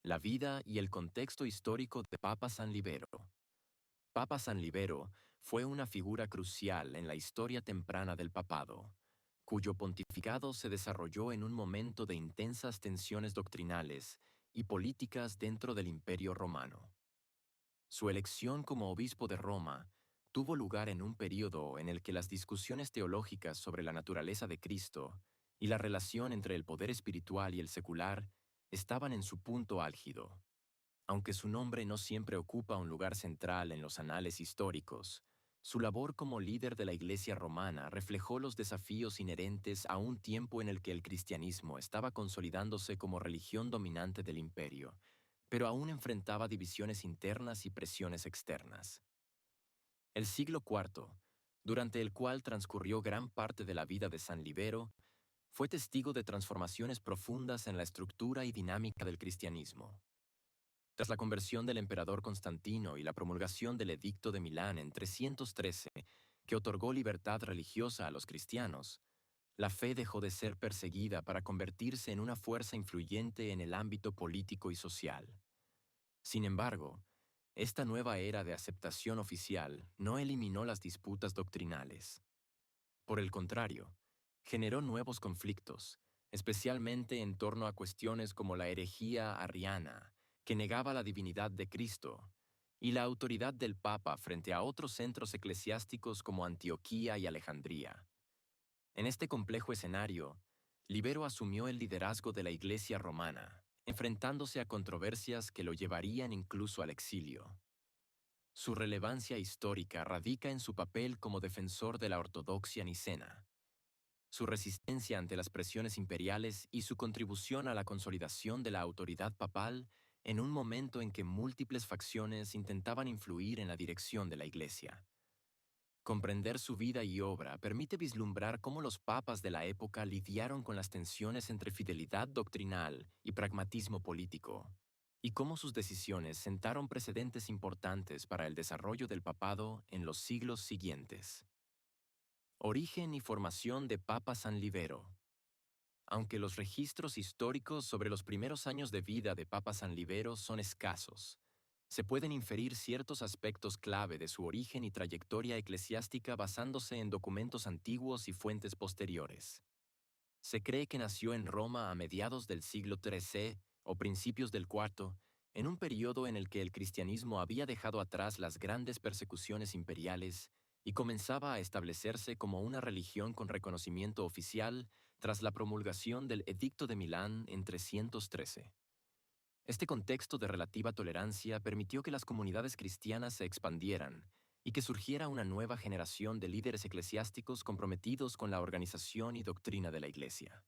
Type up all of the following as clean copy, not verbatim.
La vida y el contexto histórico de Papa San Libero. Papa San Libero fue una figura crucial en la historia temprana del papado, cuyo pontificado se desarrolló en un momento de intensas tensiones doctrinales y políticas dentro del Imperio Romano. Su elección como obispo de Roma tuvo lugar en un período en el que las discusiones teológicas sobre la naturaleza de Cristo y la relación entre el poder espiritual y el secular estaban en su punto álgido. Aunque su nombre no siempre ocupa un lugar central en los anales históricos, su labor como líder de la Iglesia romana reflejó los desafíos inherentes a un tiempo en el que el cristianismo estaba consolidándose como religión dominante del imperio, pero aún enfrentaba divisiones internas y presiones externas. El siglo IV, durante el cual transcurrió gran parte de la vida de San Libero, fue testigo de transformaciones profundas en la estructura y dinámica del cristianismo. Tras la conversión del emperador Constantino y la promulgación del Edicto de Milán en 313, que otorgó libertad religiosa a los cristianos, la fe dejó de ser perseguida para convertirse en una fuerza influyente en el ámbito político y social. Sin embargo, esta nueva era de aceptación oficial no eliminó las disputas doctrinales. Por el contrario, generó nuevos conflictos, especialmente en torno a cuestiones como la herejía arriana, que negaba la divinidad de Cristo, y la autoridad del Papa frente a otros centros eclesiásticos como Antioquía y Alejandría. En este complejo escenario, Libero asumió el liderazgo de la Iglesia romana, enfrentándose a controversias que lo llevarían incluso al exilio. Su relevancia histórica radica en su papel como defensor de la ortodoxia nicena, su resistencia ante las presiones imperiales y su contribución a la consolidación de la autoridad papal en un momento en que múltiples facciones intentaban influir en la dirección de la Iglesia. Comprender su vida y obra permite vislumbrar cómo los papas de la época lidiaron con las tensiones entre fidelidad doctrinal y pragmatismo político, y cómo sus decisiones sentaron precedentes importantes para el desarrollo del papado en los siglos siguientes. Origen y formación de Papa San Libero. Aunque los registros históricos sobre los primeros años de vida de Papa San Libero son escasos, se pueden inferir ciertos aspectos clave de su origen y trayectoria eclesiástica basándose en documentos antiguos y fuentes posteriores. Se cree que nació en Roma a mediados del siglo III o principios del IV, en un periodo en el que el cristianismo había dejado atrás las grandes persecuciones imperiales y comenzaba a establecerse como una religión con reconocimiento oficial tras la promulgación del Edicto de Milán en 313. Este contexto de relativa tolerancia permitió que las comunidades cristianas se expandieran y que surgiera una nueva generación de líderes eclesiásticos comprometidos con la organización y doctrina de la Iglesia.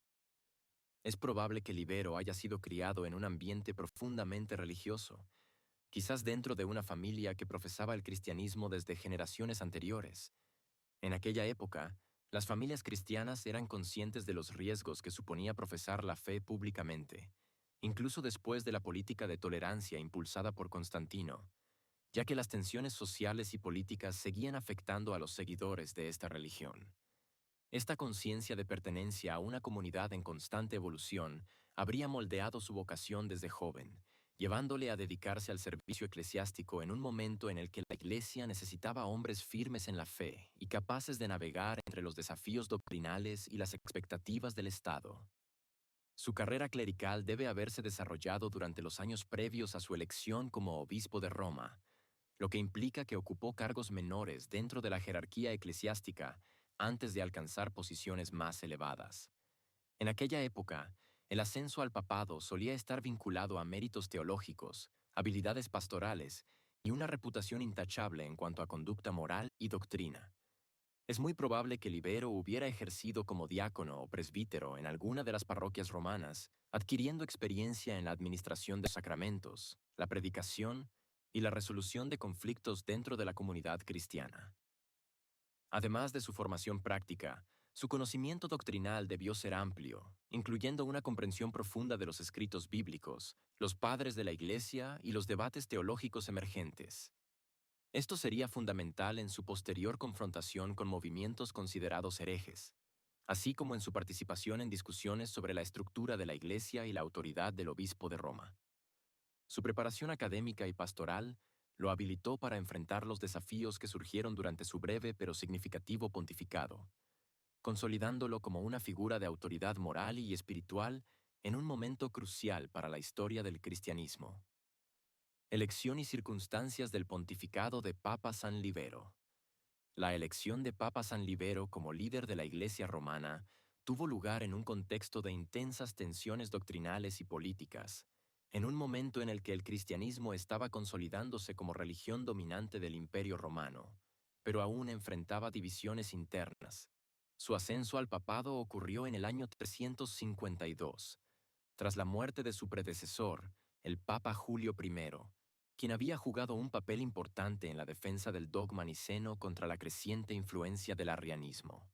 Es probable que Libero haya sido criado en un ambiente profundamente religioso, quizás dentro de una familia que profesaba el cristianismo desde generaciones anteriores. En aquella época, las familias cristianas eran conscientes de los riesgos que suponía profesar la fe públicamente, incluso después de la política de tolerancia impulsada por Constantino, ya que las tensiones sociales y políticas seguían afectando a los seguidores de esta religión. Esta conciencia de pertenencia a una comunidad en constante evolución habría moldeado su vocación desde joven, llevándole a dedicarse al servicio eclesiástico en un momento en el que la Iglesia necesitaba hombres firmes en la fe y capaces de navegar entre los desafíos doctrinales y las expectativas del Estado. Su carrera clerical debe haberse desarrollado durante los años previos a su elección como obispo de Roma, lo que implica que ocupó cargos menores dentro de la jerarquía eclesiástica antes de alcanzar posiciones más elevadas. En aquella época, el ascenso al papado solía estar vinculado a méritos teológicos, habilidades pastorales y una reputación intachable en cuanto a conducta moral y doctrina. Es muy probable que Libero hubiera ejercido como diácono o presbítero en alguna de las parroquias romanas, adquiriendo experiencia en la administración de sacramentos, la predicación y la resolución de conflictos dentro de la comunidad cristiana. Además de su formación práctica, su conocimiento doctrinal debió ser amplio, incluyendo una comprensión profunda de los escritos bíblicos, los padres de la Iglesia y los debates teológicos emergentes. Esto sería fundamental en su posterior confrontación con movimientos considerados herejes, así como en su participación en discusiones sobre la estructura de la Iglesia y la autoridad del obispo de Roma. Su preparación académica y pastoral lo habilitó para enfrentar los desafíos que surgieron durante su breve pero significativo pontificado, consolidándolo como una figura de autoridad moral y espiritual en un momento crucial para la historia del cristianismo. Elección y circunstancias del pontificado de Papa San Libero. La elección de Papa San Libero como líder de la Iglesia romana tuvo lugar en un contexto de intensas tensiones doctrinales y políticas, en un momento en el que el cristianismo estaba consolidándose como religión dominante del Imperio romano, pero aún enfrentaba divisiones internas. Su ascenso al papado ocurrió en el año 352, tras la muerte de su predecesor, el Papa Julio I, quien había jugado un papel importante en la defensa del dogma niceno contra la creciente influencia del arrianismo.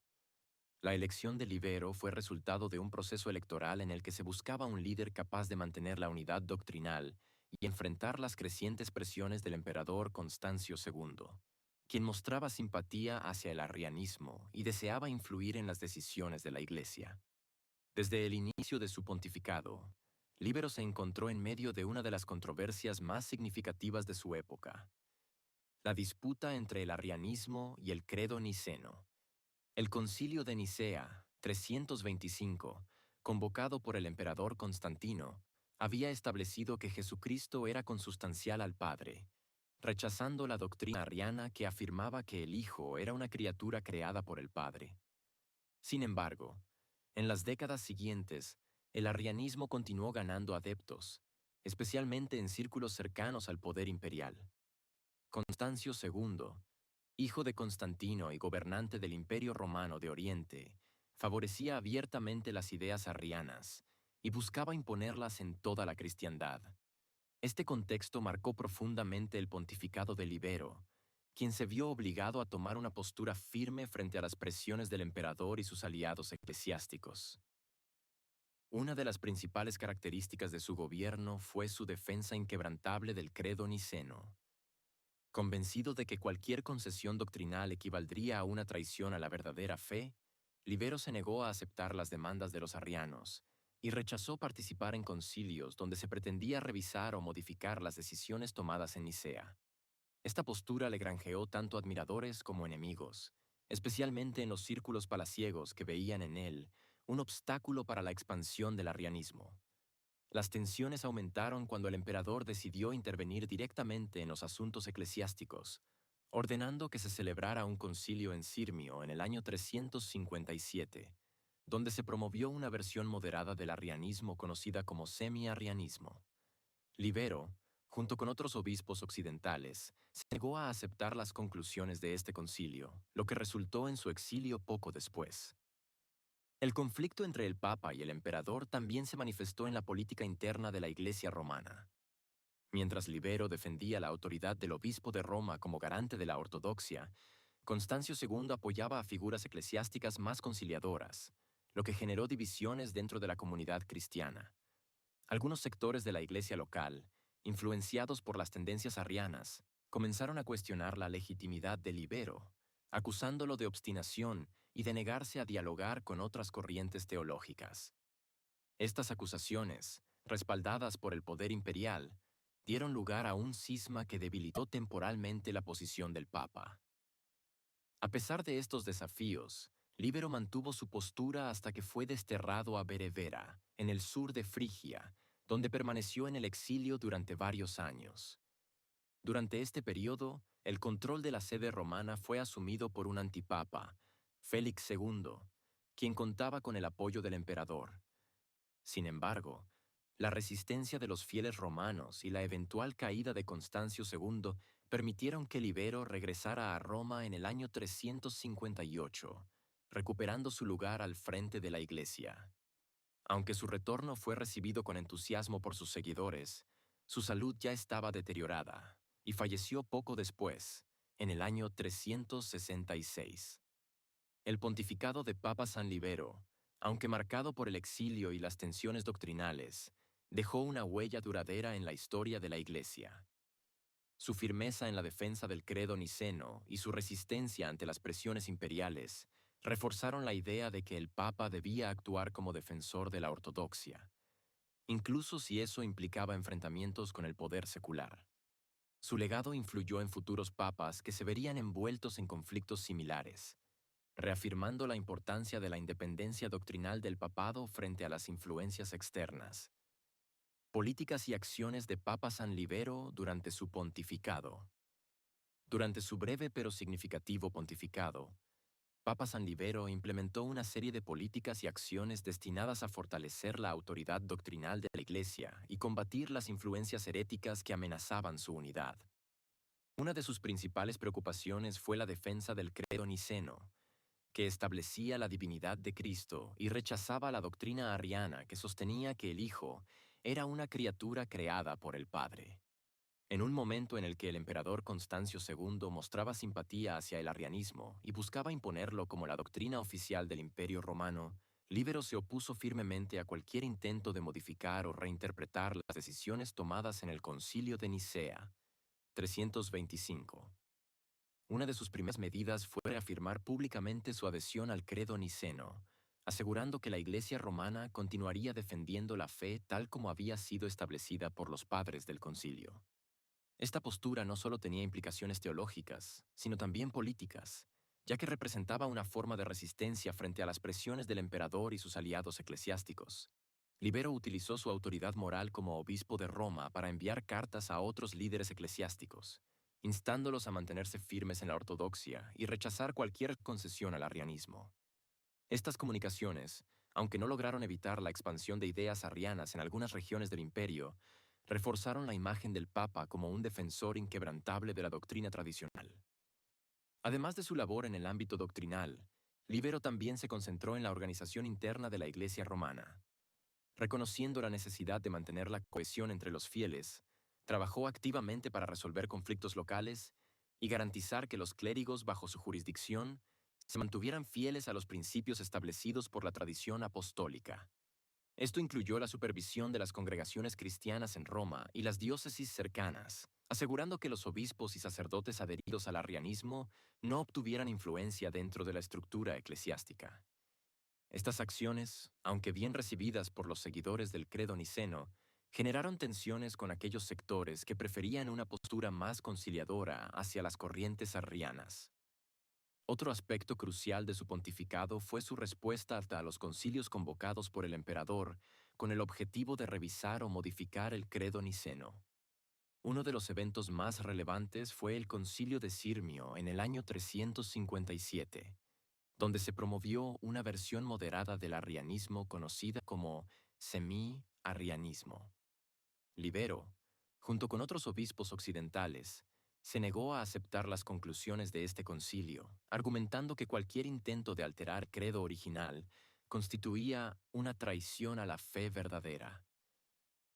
La elección de Libero fue resultado de un proceso electoral en el que se buscaba un líder capaz de mantener la unidad doctrinal y enfrentar las crecientes presiones del emperador Constancio II, quien mostraba simpatía hacia el arrianismo y deseaba influir en las decisiones de la Iglesia. Desde el inicio de su pontificado, Líbero se encontró en medio de una de las controversias más significativas de su época, la disputa entre el arrianismo y el credo niceno. El Concilio de Nicea, 325, convocado por el emperador Constantino, había establecido que Jesucristo era consustancial al Padre, rechazando la doctrina arriana que afirmaba que el Hijo era una criatura creada por el Padre. Sin embargo, en las décadas siguientes, el arrianismo continuó ganando adeptos, especialmente en círculos cercanos al poder imperial. Constancio II, hijo de Constantino y gobernante del Imperio Romano de Oriente, favorecía abiertamente las ideas arrianas y buscaba imponerlas en toda la cristiandad. Este contexto marcó profundamente el pontificado de Libero, quien se vio obligado a tomar una postura firme frente a las presiones del emperador y sus aliados eclesiásticos. Una de las principales características de su gobierno fue su defensa inquebrantable del credo niceno. Convencido de que cualquier concesión doctrinal equivaldría a una traición a la verdadera fe, Libero se negó a aceptar las demandas de los arrianos y rechazó participar en concilios donde se pretendía revisar o modificar las decisiones tomadas en Nicea. Esta postura le granjeó tanto admiradores como enemigos, especialmente en los círculos palaciegos que veían en él un obstáculo para la expansión del arrianismo. Las tensiones aumentaron cuando el emperador decidió intervenir directamente en los asuntos eclesiásticos, ordenando que se celebrara un concilio en Sirmio en el año 357, donde se promovió una versión moderada del arrianismo conocida como semi-arrianismo. Libero, junto con otros obispos occidentales, se negó a aceptar las conclusiones de este concilio, lo que resultó en su exilio poco después. El conflicto entre el Papa y el emperador también se manifestó en la política interna de la Iglesia romana. Mientras Libero defendía la autoridad del obispo de Roma como garante de la ortodoxia, Constancio II apoyaba a figuras eclesiásticas más conciliadoras, lo que generó divisiones dentro de la comunidad cristiana. Algunos sectores de la iglesia local, influenciados por las tendencias arrianas, comenzaron a cuestionar la legitimidad de Libero, acusándolo de obstinación y de negarse a dialogar con otras corrientes teológicas. Estas acusaciones, respaldadas por el poder imperial, dieron lugar a un cisma que debilitó temporalmente la posición del Papa. A pesar de estos desafíos, Líbero mantuvo su postura hasta que fue desterrado a Berevera, en el sur de Frigia, donde permaneció en el exilio durante varios años. Durante este periodo, el control de la sede romana fue asumido por un antipapa, Félix II, quien contaba con el apoyo del emperador. Sin embargo, la resistencia de los fieles romanos y la eventual caída de Constancio II permitieron que Libero regresara a Roma en el año 358, recuperando su lugar al frente de la Iglesia. Aunque su retorno fue recibido con entusiasmo por sus seguidores, su salud ya estaba deteriorada y falleció poco después, en el año 366. El pontificado de Papa San Libero, aunque marcado por el exilio y las tensiones doctrinales, dejó una huella duradera en la historia de la Iglesia. Su firmeza en la defensa del credo niceno y su resistencia ante las presiones imperiales reforzaron la idea de que el Papa debía actuar como defensor de la ortodoxia. incluso si eso implicaba enfrentamientos con el poder secular. Su legado influyó en futuros papas que se verían envueltos en conflictos similares, reafirmando la importancia de la independencia doctrinal del papado frente a las influencias externas. Políticas y acciones de Papa San Libero durante su pontificado. Durante su breve pero significativo pontificado, Papa San Libero implementó una serie de políticas y acciones destinadas a fortalecer la autoridad doctrinal de la Iglesia y combatir las influencias heréticas que amenazaban su unidad. Una de sus principales preocupaciones fue la defensa del credo niceno, que establecía la divinidad de Cristo y rechazaba la doctrina arriana que sostenía que el Hijo era una criatura creada por el Padre. En un momento en el que el emperador Constancio II mostraba simpatía hacia el arrianismo y buscaba imponerlo como la doctrina oficial del Imperio Romano, Líbero se opuso firmemente a cualquier intento de modificar o reinterpretar las decisiones tomadas en el Concilio de Nicea, 325. Una de sus primeras medidas fue reafirmar públicamente su adhesión al credo niceno, asegurando que la Iglesia romana continuaría defendiendo la fe tal como había sido establecida por los padres del concilio. Esta postura no solo tenía implicaciones teológicas, sino también políticas, ya que representaba una forma de resistencia frente a las presiones del emperador y sus aliados eclesiásticos. Libero utilizó su autoridad moral como obispo de Roma para enviar cartas a otros líderes eclesiásticos, instándolos a mantenerse firmes en la ortodoxia y rechazar cualquier concesión al arrianismo. Estas comunicaciones, aunque no lograron evitar la expansión de ideas arrianas en algunas regiones del imperio, reforzaron la imagen del Papa como un defensor inquebrantable de la doctrina tradicional. Además de su labor en el ámbito doctrinal, Libero también se concentró en la organización interna de la Iglesia romana. Reconociendo la necesidad de mantener la cohesión entre los fieles, trabajó activamente para resolver conflictos locales y garantizar que los clérigos bajo su jurisdicción se mantuvieran fieles a los principios establecidos por la tradición apostólica. Esto incluyó la supervisión de las congregaciones cristianas en Roma y las diócesis cercanas, asegurando que los obispos y sacerdotes adheridos al arrianismo no obtuvieran influencia dentro de la estructura eclesiástica. Estas acciones, aunque bien recibidas por los seguidores del credo niceno, generaron tensiones con aquellos sectores que preferían una postura más conciliadora hacia las corrientes arrianas. Otro aspecto crucial de su pontificado fue su respuesta a los concilios convocados por el emperador con el objetivo de revisar o modificar el credo niceno. Uno de los eventos más relevantes fue el concilio de Sirmio en el año 357, donde se promovió una versión moderada del arrianismo conocida como semi-arrianismo. Libero, junto con otros obispos occidentales, se negó a aceptar las conclusiones de este concilio, argumentando que cualquier intento de alterar el credo original constituía una traición a la fe verdadera.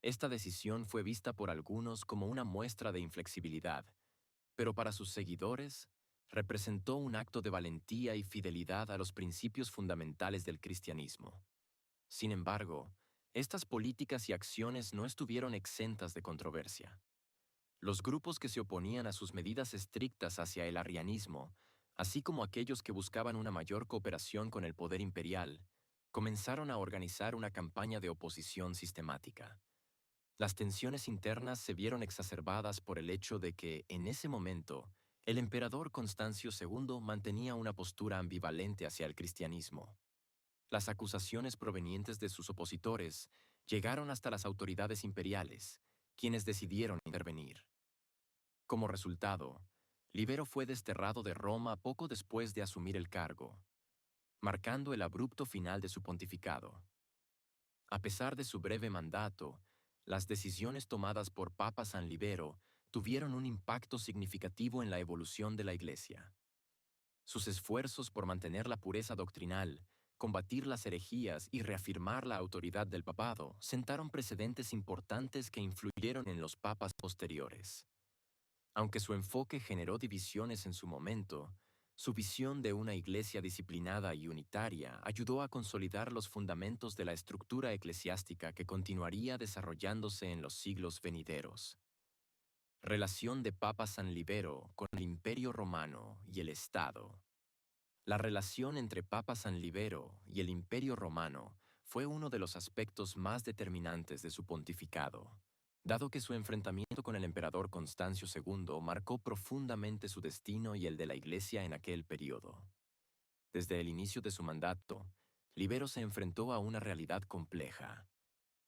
Esta decisión fue vista por algunos como una muestra de inflexibilidad, pero para sus seguidores representó un acto de valentía y fidelidad a los principios fundamentales del cristianismo. Sin embargo, estas políticas y acciones no estuvieron exentas de controversia. Los grupos que se oponían a sus medidas estrictas hacia el arrianismo, así como aquellos que buscaban una mayor cooperación con el poder imperial, comenzaron a organizar una campaña de oposición sistemática. Las tensiones internas se vieron exacerbadas por el hecho de que, en ese momento, el emperador Constancio II mantenía una postura ambivalente hacia el cristianismo. Las acusaciones provenientes de sus opositores llegaron hasta las autoridades imperiales, quienes decidieron intervenir. Como resultado, Libero fue desterrado de Roma poco después de asumir el cargo, marcando el abrupto final de su pontificado. A pesar de su breve mandato, las decisiones tomadas por Papa San Libero tuvieron un impacto significativo en la evolución de la Iglesia. Sus esfuerzos por mantener la pureza doctrinal, combatir las herejías y reafirmar la autoridad del papado sentaron precedentes importantes que influyeron en los papas posteriores. Aunque su enfoque generó divisiones en su momento, su visión de una iglesia disciplinada y unitaria ayudó a consolidar los fundamentos de la estructura eclesiástica que continuaría desarrollándose en los siglos venideros. Relación de Papa San Libero con el Imperio Romano y el Estado. La relación entre Papa San Libero y el Imperio Romano fue uno de los aspectos más determinantes de su pontificado, dado que su enfrentamiento con el emperador Constancio II marcó profundamente su destino y el de la Iglesia en aquel período. Desde el inicio de su mandato, Libero se enfrentó a una realidad compleja.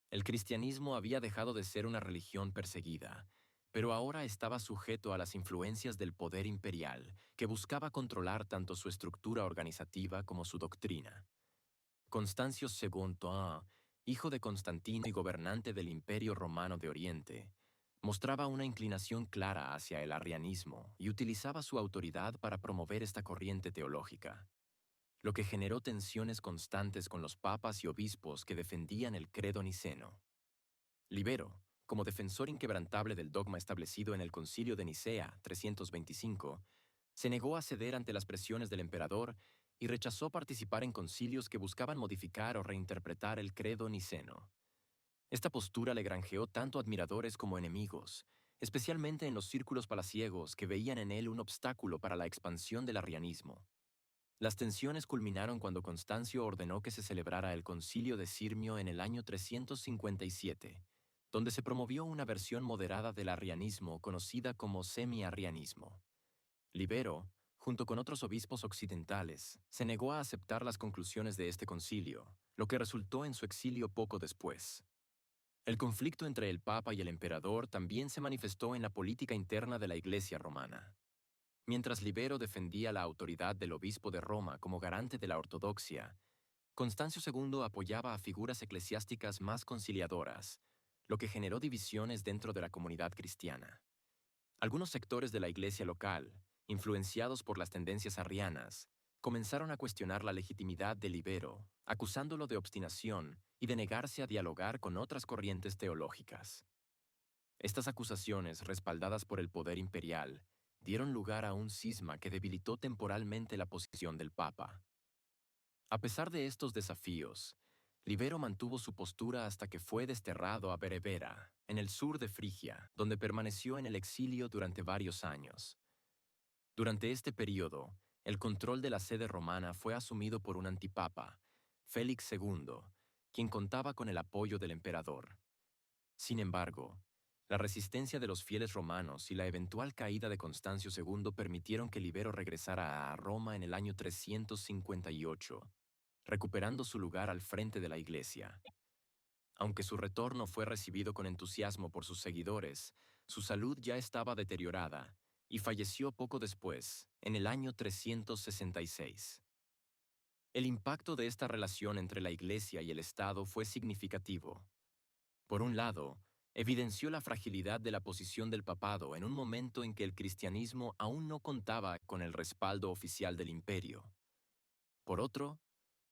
El cristianismo había dejado de ser una religión perseguida, pero ahora estaba sujeto a las influencias del poder imperial, que buscaba controlar tanto su estructura organizativa como su doctrina. Constancio II, hijo de Constantino y gobernante del Imperio Romano de Oriente, mostraba una inclinación clara hacia el arrianismo y utilizaba su autoridad para promover esta corriente teológica, lo que generó tensiones constantes con los papas y obispos que defendían el credo niceno. Libero, como defensor inquebrantable del dogma establecido en el Concilio de Nicea 325, se negó a ceder ante las presiones del emperador y rechazó participar en concilios que buscaban modificar o reinterpretar el credo niceno. Esta postura le granjeó tanto admiradores como enemigos, especialmente en los círculos palaciegos que veían en él un obstáculo para la expansión del arrianismo. Las tensiones culminaron cuando Constancio ordenó que se celebrara el Concilio de Sirmio en el año 357, donde se promovió una versión moderada del arrianismo conocida como semi-arrianismo. Libero, junto con otros obispos occidentales, se negó a aceptar las conclusiones de este concilio, lo que resultó en su exilio poco después. El conflicto entre el Papa y el emperador también se manifestó en la política interna de la Iglesia romana. Mientras Libero defendía la autoridad del obispo de Roma como garante de la ortodoxia, Constancio II apoyaba a figuras eclesiásticas más conciliadoras, lo que generó divisiones dentro de la comunidad cristiana. Algunos sectores de la iglesia local, influenciados por las tendencias arrianas, comenzaron a cuestionar la legitimidad de Libero, acusándolo de obstinación y de negarse a dialogar con otras corrientes teológicas. Estas acusaciones, respaldadas por el poder imperial, dieron lugar a un cisma que debilitó temporalmente la posición del Papa. A pesar de estos desafíos, Libero mantuvo su postura hasta que fue desterrado a Berebera, en el sur de Frigia, donde permaneció en el exilio durante varios años. Durante este período, el control de la sede romana fue asumido por un antipapa, Félix II, quien contaba con el apoyo del emperador. Sin embargo, la resistencia de los fieles romanos y la eventual caída de Constancio II permitieron que Libero regresara a Roma en el año 358, recuperando su lugar al frente de la Iglesia. Aunque su retorno fue recibido con entusiasmo por sus seguidores, su salud ya estaba deteriorada y falleció poco después, en el año 366. El impacto de esta relación entre la Iglesia y el Estado fue significativo. Por un lado, evidenció la fragilidad de la posición del papado en un momento en que el cristianismo aún no contaba con el respaldo oficial del imperio. Por otro,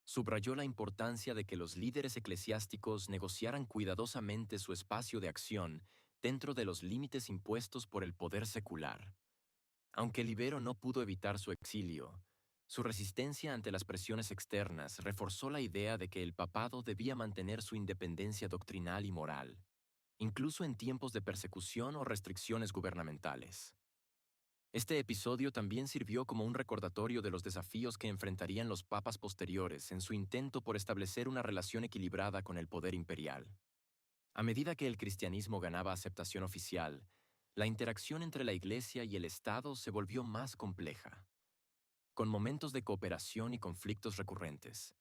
subrayó la importancia de que los líderes eclesiásticos negociaran cuidadosamente su espacio de acción dentro de los límites impuestos por el poder secular. Aunque Libero no pudo evitar su exilio, su resistencia ante las presiones externas reforzó la idea de que el papado debía mantener su independencia doctrinal y moral, incluso en tiempos de persecución o restricciones gubernamentales. Este episodio también sirvió como un recordatorio de los desafíos que enfrentarían los papas posteriores en su intento por establecer una relación equilibrada con el poder imperial. A medida que el cristianismo ganaba aceptación oficial, la interacción entre la Iglesia y el Estado se volvió más compleja, con momentos de cooperación y conflictos recurrentes.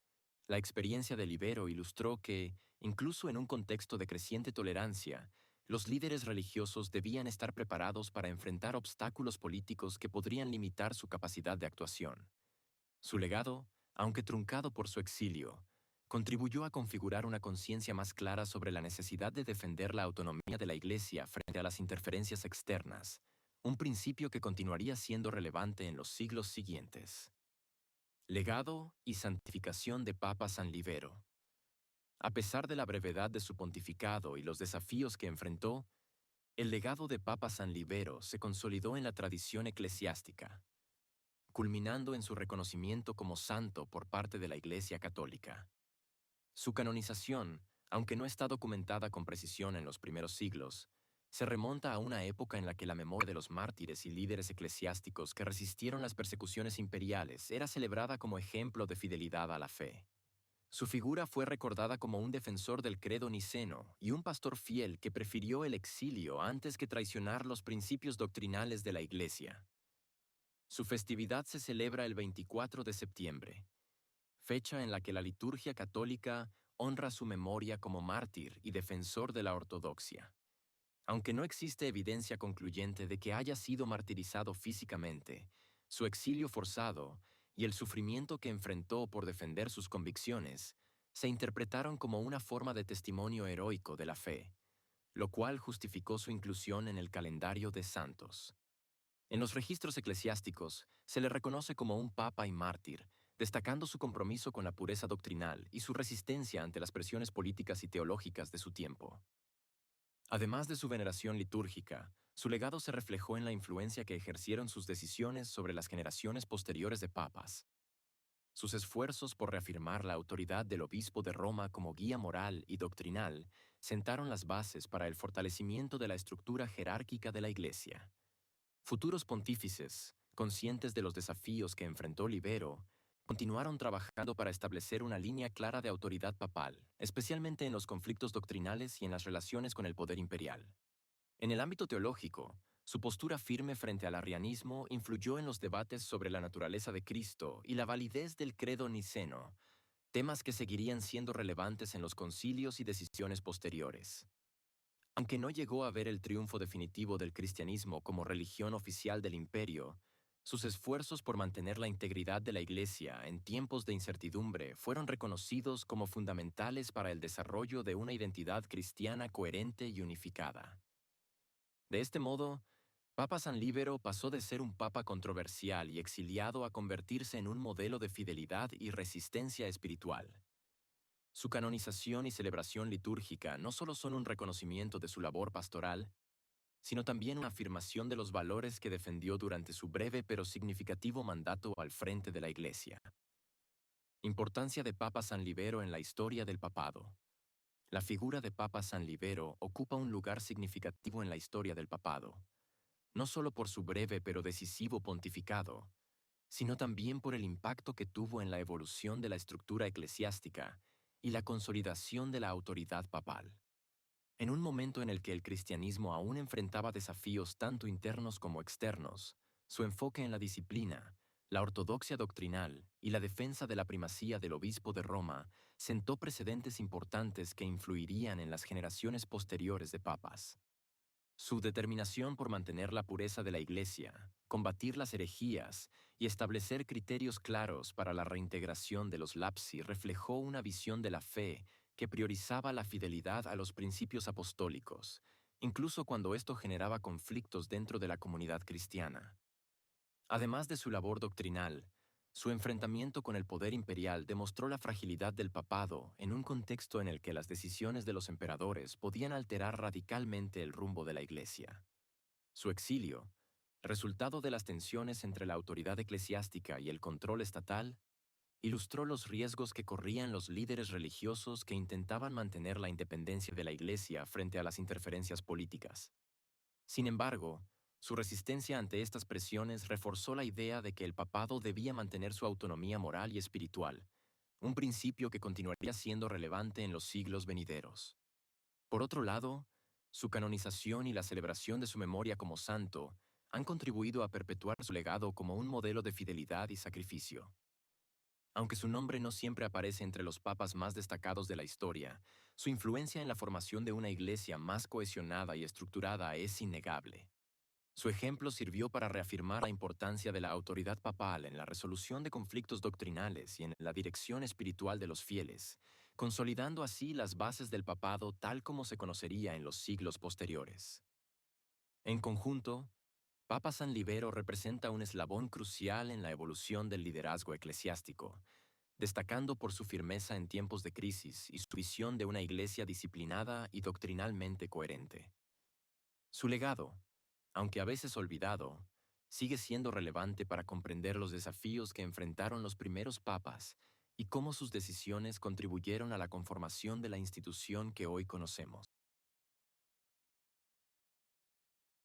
La experiencia de Libero ilustró que, incluso en un contexto de creciente tolerancia, los líderes religiosos debían estar preparados para enfrentar obstáculos políticos que podrían limitar su capacidad de actuación. Su legado, aunque truncado por su exilio, contribuyó a configurar una conciencia más clara sobre la necesidad de defender la autonomía de la Iglesia frente a las interferencias externas, un principio que continuaría siendo relevante en los siglos siguientes. Legado y santificación de Papa San Libero. A pesar de la brevedad de su pontificado y los desafíos que enfrentó, el legado de Papa San Libero se consolidó en la tradición eclesiástica, culminando en su reconocimiento como santo por parte de la Iglesia Católica. Su canonización, aunque no está documentada con precisión en los primeros siglos, se remonta a una época en la que la memoria de los mártires y líderes eclesiásticos que resistieron las persecuciones imperiales era celebrada como ejemplo de fidelidad a la fe. Su figura fue recordada como un defensor del credo niceno y un pastor fiel que prefirió el exilio antes que traicionar los principios doctrinales de la Iglesia. Su festividad se celebra el 24 de septiembre, fecha en la que la liturgia católica honra su memoria como mártir y defensor de la ortodoxia. Aunque no existe evidencia concluyente de que haya sido martirizado físicamente, su exilio forzado y el sufrimiento que enfrentó por defender sus convicciones se interpretaron como una forma de testimonio heroico de la fe, lo cual justificó su inclusión en el calendario de santos. En los registros eclesiásticos se le reconoce como un papa y mártir, destacando su compromiso con la pureza doctrinal y su resistencia ante las presiones políticas y teológicas de su tiempo. Además de su veneración litúrgica, su legado se reflejó en la influencia que ejercieron sus decisiones sobre las generaciones posteriores de papas. Sus esfuerzos por reafirmar la autoridad del obispo de Roma como guía moral y doctrinal sentaron las bases para el fortalecimiento de la estructura jerárquica de la Iglesia. Futuros pontífices, conscientes de los desafíos que enfrentó Libero, continuaron trabajando para establecer una línea clara de autoridad papal, especialmente en los conflictos doctrinales y en las relaciones con el poder imperial. En el ámbito teológico, su postura firme frente al arrianismo influyó en los debates sobre la naturaleza de Cristo y la validez del credo niceno, temas que seguirían siendo relevantes en los concilios y decisiones posteriores. Aunque no llegó a ver el triunfo definitivo del cristianismo como religión oficial del imperio, sus esfuerzos por mantener la integridad de la Iglesia en tiempos de incertidumbre fueron reconocidos como fundamentales para el desarrollo de una identidad cristiana coherente y unificada. De este modo, Papa San Líbero pasó de ser un papa controversial y exiliado a convertirse en un modelo de fidelidad y resistencia espiritual. Su canonización y celebración litúrgica no solo son un reconocimiento de su labor pastoral, sino también una afirmación de los valores que defendió durante su breve pero significativo mandato al frente de la Iglesia. Importancia de Papa San Líbero en la historia del papado. La figura de Papa San Líbero ocupa un lugar significativo en la historia del papado, no solo por su breve pero decisivo pontificado, sino también por el impacto que tuvo en la evolución de la estructura eclesiástica y la consolidación de la autoridad papal. En un momento en el que el cristianismo aún enfrentaba desafíos tanto internos como externos, su enfoque en la disciplina, la ortodoxia doctrinal y la defensa de la primacía del obispo de Roma sentó precedentes importantes que influirían en las generaciones posteriores de papas. Su determinación por mantener la pureza de la Iglesia, combatir las herejías y establecer criterios claros para la reintegración de los lapsi reflejó una visión de la fe que priorizaba la fidelidad a los principios apostólicos, incluso cuando esto generaba conflictos dentro de la comunidad cristiana. Además de su labor doctrinal, su enfrentamiento con el poder imperial demostró la fragilidad del papado en un contexto en el que las decisiones de los emperadores podían alterar radicalmente el rumbo de la Iglesia. Su exilio, resultado de las tensiones entre la autoridad eclesiástica y el control estatal, ilustró los riesgos que corrían los líderes religiosos que intentaban mantener la independencia de la Iglesia frente a las interferencias políticas. Sin embargo, su resistencia ante estas presiones reforzó la idea de que el papado debía mantener su autonomía moral y espiritual, un principio que continuaría siendo relevante en los siglos venideros. Por otro lado, su canonización y la celebración de su memoria como santo han contribuido a perpetuar su legado como un modelo de fidelidad y sacrificio. Aunque su nombre no siempre aparece entre los papas más destacados de la historia, su influencia en la formación de una iglesia más cohesionada y estructurada es innegable. Su ejemplo sirvió para reafirmar la importancia de la autoridad papal en la resolución de conflictos doctrinales y en la dirección espiritual de los fieles, consolidando así las bases del papado tal como se conocería en los siglos posteriores. En conjunto, Papa San Libero representa un eslabón crucial en la evolución del liderazgo eclesiástico, destacando por su firmeza en tiempos de crisis y su visión de una iglesia disciplinada y doctrinalmente coherente. Su legado, aunque a veces olvidado, sigue siendo relevante para comprender los desafíos que enfrentaron los primeros papas y cómo sus decisiones contribuyeron a la conformación de la institución que hoy conocemos.